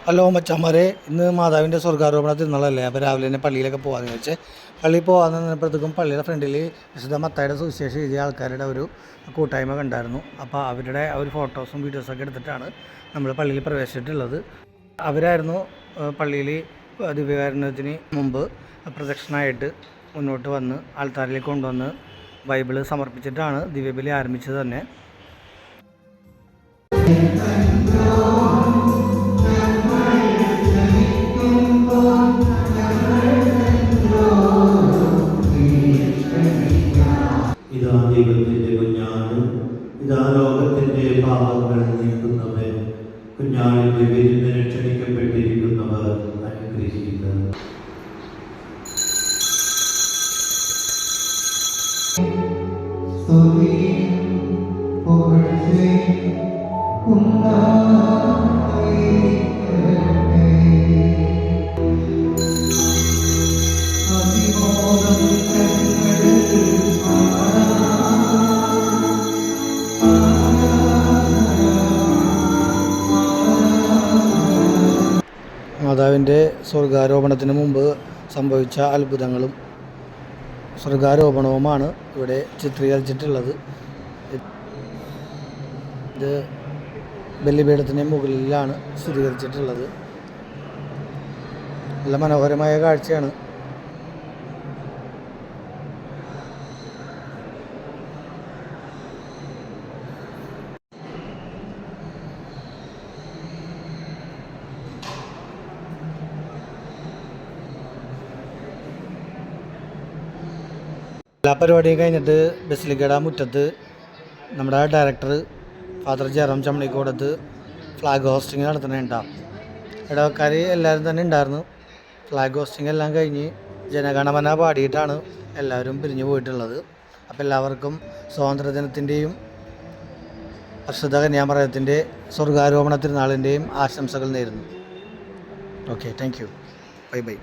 Hello മച്ചാന്മാരെ, ഇന്ന് മാതാവിൻ്റെ സ്വർഗ്ഗാരോപണ തിരുനാളല്ലേ. അപ്പോൾ രാവിലെ തന്നെ പള്ളിയിലൊക്കെ പോകാമെന്ന് വെച്ചാൽ പള്ളിയിൽ പോകാമെന്ന് നിന്നപ്പോഴത്തേക്കും പള്ളിയുടെ ഫ്രണ്ടിൽ വിശുദ്ധ മത്തായിയുടെ സുവിശേഷം എഴുതിയ ആൾക്കാരുടെ ഒരു കൂട്ടായ്മ കണ്ടായിരുന്നു. അപ്പോൾ അവരുടെ ഒരു ഫോട്ടോസും വീഡിയോസൊക്കെ എടുത്തിട്ടാണ് നമ്മൾ പള്ളിയിൽ പ്രവേശിച്ചിട്ടുള്ളത്. അവരായിരുന്നു പള്ളിയിൽ ദിവ്യകാരുണ്യത്തിന് മുമ്പ് പ്രദക്ഷിണമായിട്ട് മുന്നോട്ട് വന്ന് ആൾത്താരിലേക്ക് കൊണ്ടുവന്ന് ബൈബിള് സമർപ്പിച്ചിട്ടാണ് ദിവ്യബലി ആരംഭിച്ചത് തന്നെ. ഇതാ ദൈവത്തിൻ്റെ കുഞ്ഞാട്, ഇതാ ലോകത്തിൻ്റെ പാപങ്ങൾ നീക്കുന്നവൻ. കുഞ്ഞാടിൻ്റെ വിരുന്നിന് ക്ഷണിക്കപ്പെട്ടിരിക്കുന്നവർ അനുഗ്രഹിക്കുക. മാതാവിൻ്റെ സ്വർഗ്ഗാരോപണത്തിന് മുമ്പ് സംഭവിച്ച അത്ഭുതങ്ങളും സ്വർഗ്ഗാരോപണവുമാണ് ഇവിടെ ചിത്രീകരിച്ചിട്ടുള്ളത്. ഇത് ബലിപീഠത്തിന് മുകളിലാണ് സ്ഥിരീകരിച്ചിട്ടുള്ളത്. നല്ല മനോഹരമായ കാഴ്ചയാണ്. എല്ലാ പരിപാടിയും കഴിഞ്ഞിട്ട് ബസിലിക്കയുടെ മുറ്റത്ത് നമ്മുടെ director father Jerome Chammanikkodath flag hoisting നടത്തുന്നുണ്ടാവും. ഇടവക്കാർ എല്ലാവരും തന്നെ ഉണ്ടായിരുന്നു. ഫ്ലാഗ് ഹോസ്റ്റിംഗ് എല്ലാം കഴിഞ്ഞ് ജനഗണമന പാടിയിട്ടാണ് എല്ലാവരും പിരിഞ്ഞു പോയിട്ടുള്ളത്. അപ്പോൾ എല്ലാവർക്കും സ്വാതന്ത്ര്യദിനത്തിൻ്റെയും പരിശുദ്ധ കന്യാമറിയത്തിൻ്റെ സ്വർഗ്ഗാരോപണ തിരുനാളിൻ്റെയും ആശംസകൾ നേരുന്നു. Okay, thank you. Bye bye.